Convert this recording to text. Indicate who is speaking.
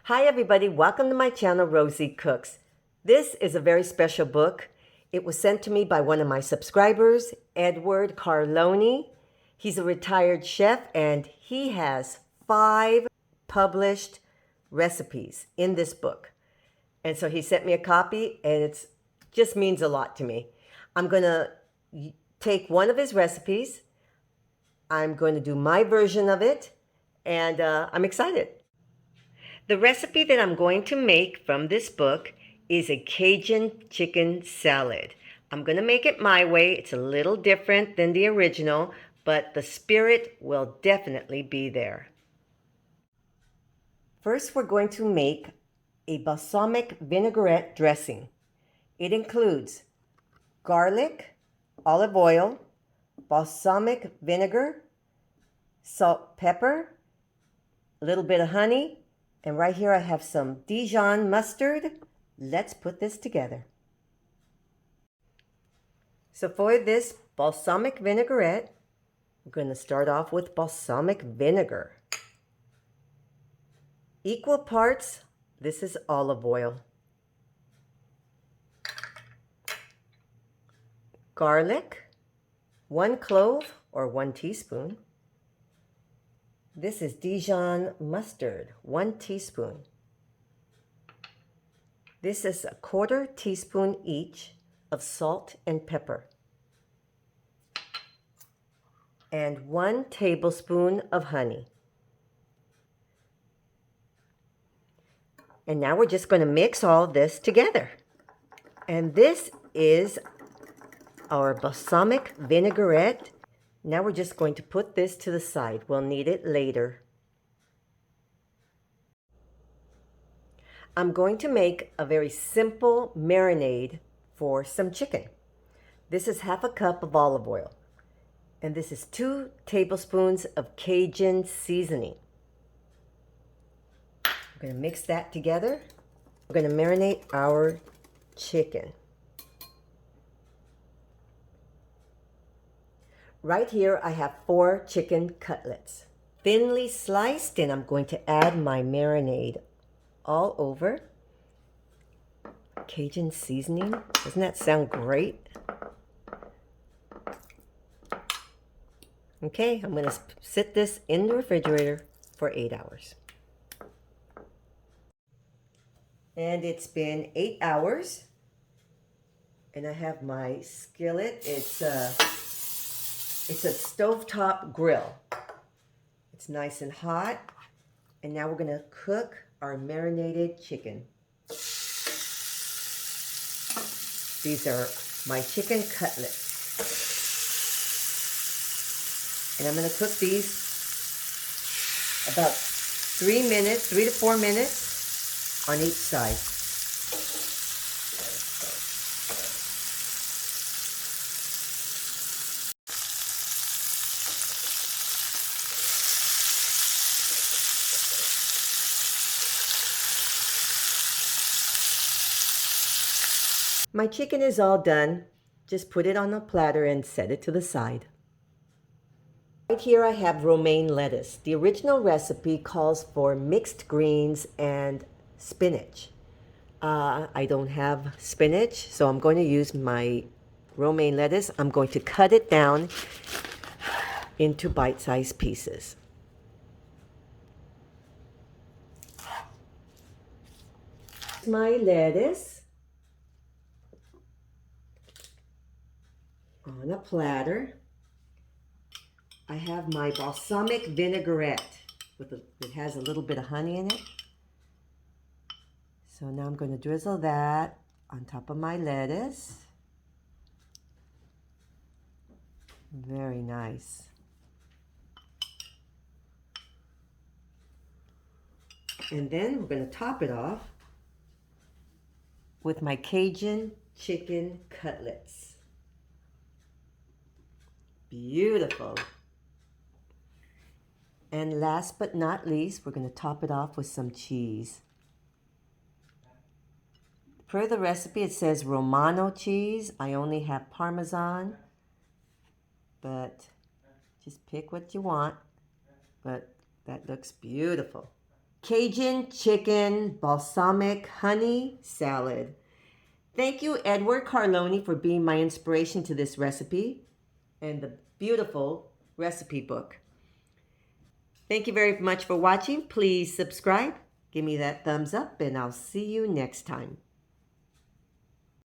Speaker 1: Hi everybody, welcome to my channel, Rosie Cooks. This is a very special book. It was sent to me by one of my subscribers, Edward Carloni. He's a retired chef and he has 5 published recipes in this book. And so he sent me a copy and it just means a lot to me. I'm going to take one of his recipes. I'm going to do my version of it and I'm excited. The recipe that I'm going to make from this book is a Cajun chicken salad. I'm going to make it my way. It's a little different than the original, but the spirit will definitely be there. First, we're going to make a balsamic vinaigrette dressing. It includes garlic, olive oil, balsamic vinegar, salt, pepper, a little bit of honey, and right here I have some Dijon mustard. Let's put this together. So for this balsamic vinaigrette, I'm going to start off with balsamic vinegar. Equal parts, this is olive oil. Garlic, 1 clove or 1 teaspoon. This is Dijon mustard, 1 teaspoon. This is 1/4 teaspoon each of salt and pepper. And 1 tablespoon of honey. And now we're just going to mix all this together. And this is our balsamic vinaigrette. Now we're just going to put this to the side. We'll need it later. I'm going to make a very simple marinade for some chicken. This is 1/2 cup of olive oil. And this is 2 tablespoons of Cajun seasoning. We're going to mix that together. We're going to marinate our chicken. Right here I have 4 chicken cutlets, thinly sliced, and I'm going to add my marinade all over. Cajun seasoning, doesn't that sound great? Okay, I'm going to sit this in the refrigerator for 8 hours. And it's been 8 hours, and I have my skillet. It's a stovetop grill. It's nice and hot. And now we're going to cook our marinated chicken. These are my chicken cutlets. And I'm going to cook these about 3 to 4 minutes on each side. My chicken is all done. Just put it on a platter and set it to the side. Right here I have romaine lettuce. The original recipe calls for mixed greens and spinach. I don't have spinach, so I'm going to use my romaine lettuce. I'm going to cut it down into bite-sized pieces. My lettuce on a platter. I have my balsamic vinaigrette it has a little bit of honey in it. So now I'm going to drizzle that on top of my lettuce. Very nice. And then we're going to top it off with my Cajun chicken cutlets. Beautiful. And last but not least, we're going to top it off with some cheese. Per the recipe, it says Romano cheese. I only have Parmesan, but just pick what you want. But that looks beautiful. Cajun chicken balsamic honey salad. Thank you, Edward Carloni, for being my inspiration to this recipe and the beautiful recipe book. Thank you very much for watching. Please subscribe, give me that thumbs up, and I'll see you next time.